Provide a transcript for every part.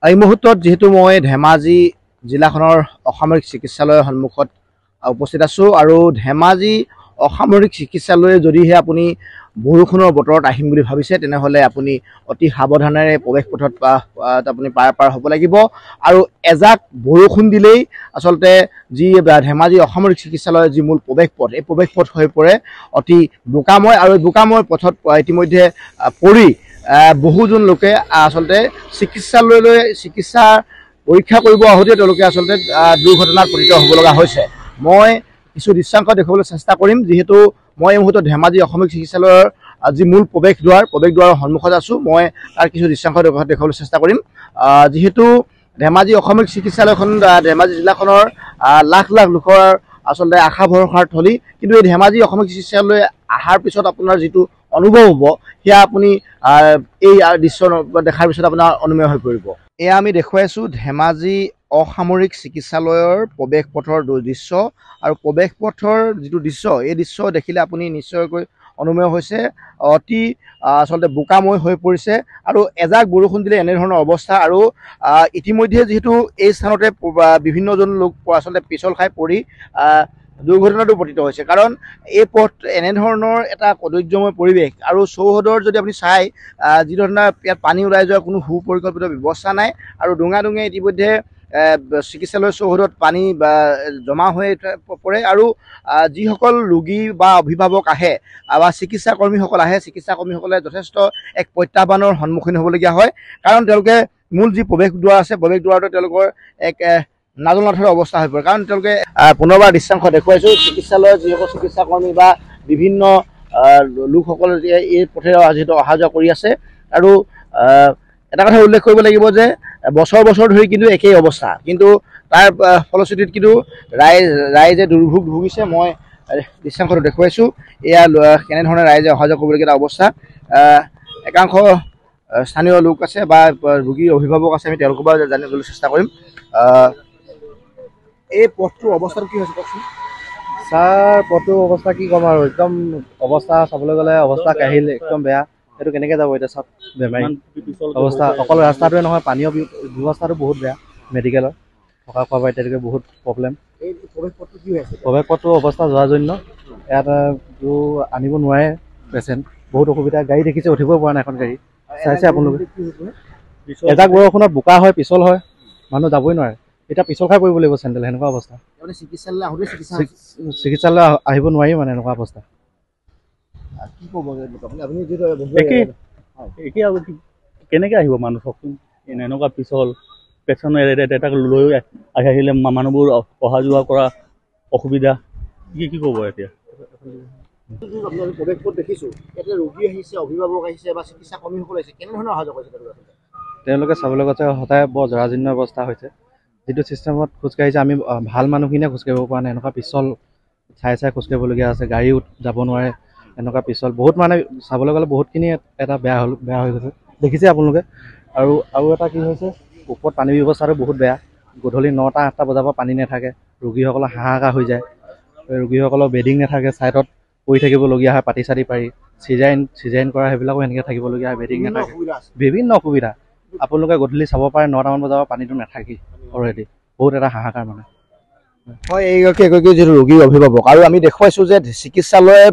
এই মুহূৰ্তত যেহেতু মই ধেমাজি জিলাখনৰ অসামৰিক চিকিৎসালয়ৰ সন্মুখত উপস্থিত আছোঁ আৰু ধেমাজি অসামৰিক চিকিৎসালয়ে যদিহে আপুনি বৰষুণৰ বতৰত আহিম বুলি ভাবিছে তেনেহ'লে আপুনি অতি সাৱধানেৰে প্ৰৱেশ পথত আপুনি পাৰ হ'ব লাগিব আৰু এজাক বৰষুণ দিলেই আচলতে যি ধেমাজি অসামৰিক চিকিৎসালয়ৰ যি মূল প্ৰৱেশ পথ এই প্ৰৱেশ পথ হৈ পৰে অতি বোকাময় আৰু বোকাময় পথত ইতিমধ্যে পৰি বহুজন লোকে আচলতে চিকিৎসালয়লৈ চিকিৎসা পৰীক্ষা কৰিব আহোঁতে তেওঁলোকে আচলতে দুৰ্ঘটনাত পতিত হ'ব লগা হৈছে। মই কিছু দৃশ্যাংশ দেখুৱাবলৈ চেষ্টা কৰিম যিহেতু মই এই মুহূৰ্তত ধেমাজি অসামৰিক চিকিৎসালয়ৰ যি মূল প্ৰৱেশদ্বাৰৰ সন্মুখত আছোঁ। মই তাৰ কিছু দৃশ্যাংশ দেখুৱাবলৈ চেষ্টা কৰিম। যিহেতু ধেমাজি অসামৰিক চিকিৎসালয়খন ধেমাজি জিলাখনৰ লাখ লাখ লোকৰ আচলতে আশা ভৰসাৰ থলী, কিন্তু এই ধেমাজি অসামৰিক চিকিৎসালয় অহাৰ পিছত আপোনাৰ যিটো অনুভৱ হ'ব সেয়া আপুনি এই দৃশ্য দেখাৰ পিছত আপোনাৰ অনুমেয় হৈ পৰিব। এয়া আমি দেখুৱাই আছোঁ ধেমাজি অসামৰিক চিকিৎসালয়ৰ প্ৰৱেশ পথৰ দৃশ্য আৰু প্ৰৱেশ পথৰ যিটো দৃশ্য এই দৃশ্য দেখিলে আপুনি নিশ্চয়কৈ অনুমেয় হৈছে। অতি আচলতে বোকাময় হৈ পৰিছে আৰু এজাক বৰষুণ দিলে এনেধৰণৰ অৱস্থা আৰু ইতিমধ্যে যিহেতু এই স্থানতে বিভিন্নজন লোক আচলতে পিছল খাই পৰি দুৰ্ঘটনাটো পতিত হৈছে। কাৰণ এই পথ এনেধৰণৰ এটা কদৰ্যময় পৰিৱেশ আৰু চৌহদৰ যদি আপুনি চাই যি ধৰণৰ ইয়াত পানী ওলাই যোৱাৰ কোনো সুপৰিকল্পিত ব্যৱস্থা নাই আৰু ডুঙা ইতিমধ্যে চিকিৎসালয়ৰ চৌহদত পানী জমা হৈ পৰে আৰু যিসকল ৰোগী বা অভিভাৱক আহে বা চিকিৎসাকৰ্মীসকল আহে চিকিৎসাকৰ্মীসকলে যথেষ্ট এক প্ৰত্যাহ্বানৰ সন্মুখীন হ'বলগীয়া হয়। কাৰণ তেওঁলোকে মূল যি প্ৰৱেশদ্বাৰ আছে প্ৰৱেশদ্বাৰতে তেওঁলোকৰ এক নাজল নাথৰ অৱস্থা হৈ পৰে। কাৰণ তেওঁলোকে পুনৰবাৰ দৃশ্যাংশ দেখুৱাইছোঁ চিকিৎসালয়ৰ যিসকল চিকিৎসাকৰ্মী বা বিভিন্ন লোকসকল এই পথেৰে যিহেতু অহা যোৱা কৰি আছে আৰু এটা কথা উল্লেখ কৰিব লাগিব যে বছৰ ধৰি কিন্তু একেই অৱস্থা, কিন্তু তাৰ ফলশ্ৰুতিত কিন্তু ৰাইজে দুৰ্ভোগ ভুগিছে। মই দৃশ্যাংশটো দেখুৱাইছোঁ। এয়া কেনেধৰণে ৰাইজে অহা যোৱা কৰিবলগীয়া এটা অৱস্থা। একাংশ স্থানীয় লোক আছে বা ৰোগীৰ অভিভাৱক আছে, আমি তেওঁলোকৰ পৰা জানিবলৈ চেষ্টা কৰিম। এই পথটোৰ অৱস্থাটো কি হৈছে কওকচোন? ছাৰ পথটোৰ অৱস্থা কি ক'ম আৰু একদম অৱস্থা চাবলৈ গ'লে অৱস্থা কাহিল একদম বেয়া। সেইটো কেনেকৈ যাব এতিয়া চব বেমাৰী অৱস্থা, অকল ৰাস্তাটোৱে নহয় পানীয় ব্যৱস্থাটো বহুত বেয়া। মেডিকেলৰ থকা খোৱা এতিয়ালৈকে বহুত প্ৰব্লেম। এই প্ৰৱেশ পথটো কি হৈ আছে? প্ৰৱেশ পথটোৰ অৱস্থা যোৱাজন্য ইয়াত আনিব নোৱাৰে পেচেণ্ট, বহুত অসুবিধা। গাড়ী দেখিছে উঠিব পৰা নাই এখন গাড়ী, চাইছে আপোনালোকে। এজাক বৰষুণত বোকা হয় পিছল হয় মানুহ যাবই নোৱাৰে। এতিয়া পিছল খাই পৰিব লাগিব চেণ্ডেল, সেনেকুৱা অৱস্থা। চিকিৎসালয় আহিব নোৱাৰি মানে এনেকুৱা অৱস্থা। কি ক'ব আপুনি? একেই আৰু কেনেকৈ আহিব মানুহ চকচোন, এনেকুৱা পিছল পেচেণ্ট এটাক লৈ আহিলে মানুহবোৰ অহা যোৱা কৰা অসুবিধা। কি ক'ব এতিয়া? প্ৰৱেশ পথ দেখিছোঁ, ইয়াতে ৰোগী আহিছে, অভিভাৱক আহিছে বা চিকিৎসাকৰ্মীসকল আহিছে, কেনেধৰণৰ অহা যোৱা কৰিছে তেওঁলোকে চাবলৈ গৈছে সদায় বৰ জৰাজীৰ্ণ অৱস্থা হৈছে। যিটো ছিষ্টেমত খোজকাঢ়িছে আমি ভাল মানুহখিনিয়ে খোজকাঢ়িব পৰা নাই, এনেকুৱা পিছল চাই খোজকাঢ়িবলগীয়া আছে। গাড়ীও যাব নোৱাৰে এনেকুৱা পিছল। বহুত মানে চাবলৈ গ'লে বহুতখিনি এটা বেয়া হৈ গৈছে, দেখিছে আপোনালোকে। আৰু এটা কি হৈছে, ওপৰত পানী ব্যৱস্থাটো বহুত বেয়া। গধূলি 9টা-8টা বজাৰ পৰা পানী নাথাকে, ৰোগীসকলৰ হাহাকাৰ হৈ যায়। ৰোগীসকলৰ বেডিং নাথাকে, ছাইডত পৰি থাকিবলগীয়া হয়, পাতি চাতি পাৰি চিজাইন কৰা সেইবিলাকো সেনেকৈ থাকিবলগীয়া হয়, বেডিং নাথাকে, বিভিন্ন অসুবিধা। আপোনালোকে গধূলি চাব পাৰে 9টামান বজাৰ পৰা পানীটো নাথাকেই অলৰেডি। বহুত এটা হাহাকাৰ মানে। হয়, এইগৰাকী যিটো ৰোগীৰ অভিভাৱক আৰু আমি দেখুৱাইছোঁ যে চিকিৎসালয়ে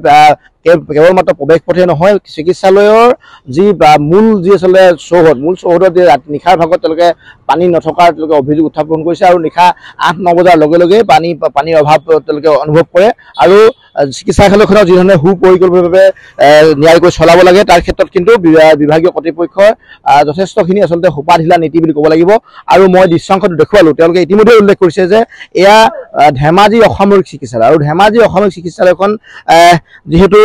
কেৱল মাত্ৰ প্ৰৱেশ পথে নহয়, চিকিৎসালয়ৰ যি মূল যি আচলতে মূল চৌহদত নিশাৰ ভাগত তেওঁলোকে পানী নথকাৰ তেওঁলোকে অভিযোগ উত্থাপন কৰিছে আৰু নিশা 8-9 বজাৰ লগে লগে পানীৰ অভাৱ তেওঁলোকে অনুভৱ কৰে আৰু চিকিৎসালয়খনৰ যিধৰণে সুপৰিকল্পিতভাৱে নিয়াৰিকৈ চলাব লাগে তাৰ ক্ষেত্ৰত কিন্তু বিভাগীয় কৰ্তৃপক্ষৰ যথেষ্টখিনি আচলতে সোপাঢিলা নীতি বুলি ক'ব লাগিব। আৰু মই দৃশ্যাংশটো দেখুৱালোঁ, তেওঁলোকে ইতিমধ্যে উল্লেখ কৰিছে যে এয়া ধেমাজি অসামৰিক চিকিৎসালয় আৰু ধেমাজি অসামৰিক চিকিৎসালয়খন যিহেতু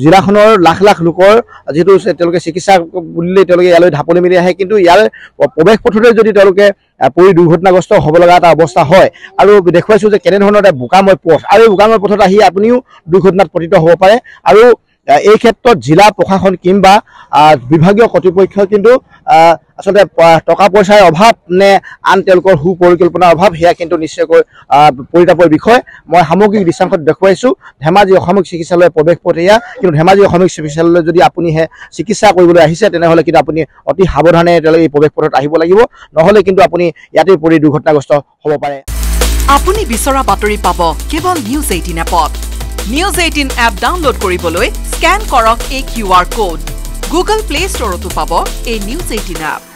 জিলাখনৰ লাখ লাখ লোকৰ যিহেতু তেওঁলোকে চিকিৎসা বুলিলে তেওঁলোকে ইয়ালৈ ঢাপলি মেলি আহে, কিন্তু ইয়াৰ প্ৰৱেশ পথতে যদি তেওঁলোকে পৰি দুৰ্ঘটনাগ্ৰস্ত হ'ব লগা এটা অৱস্থা হয়। আৰু দেখুৱাইছোঁ যে কেনেধৰণৰ এটা বোকাময় পথ আৰু এই বোকাময় পথত আহি আপুনিও দুৰ্ঘটনাত পতিত হ'ব পাৰে। আৰু এই ক্ষেত্ৰত জিলা প্ৰশাসন কিংবা বিভাগীয় কৰ্তৃপক্ষই কিন্তু আচলতে টকা পইচাৰ অভাৱ নে আন তেওঁলোকৰ সুপৰিকল্পনাৰ অভাৱ সেয়া কিন্তু নিশ্চয়কৈ পৰিতাপৰ বিষয়। মই সামগ্ৰিক দৃশ্যাংশত দেখুৱাইছোঁ ধেমাজি অসামৰিক চিকিৎসালয়ৰ প্ৰৱেশ পথ এয়া, কিন্তু ধেমাজি অসামৰিক চিকিৎসালয়লৈ যদি আপুনি চিকিৎসা কৰিবলৈ আহিছে তেনেহ'লে কিন্তু আপুনি অতি সাৱধানে এই প্ৰৱেশ পথত আহিব লাগিব, নহ'লে কিন্তু আপুনি ইয়াতে পৰি দুৰ্ঘটনাগ্ৰস্ত হ'ব পাৰে। আপুনি বিচৰা বাতৰি পাব কেৱল নিউজ 18 এপত। নিউজ 18 এপ ডাউনলোড কৰিবলৈ স্কেন কৰক এই QR কোড। গুগল প্লে ষ্টৰতো পাব এই নিউজ 18 এপ।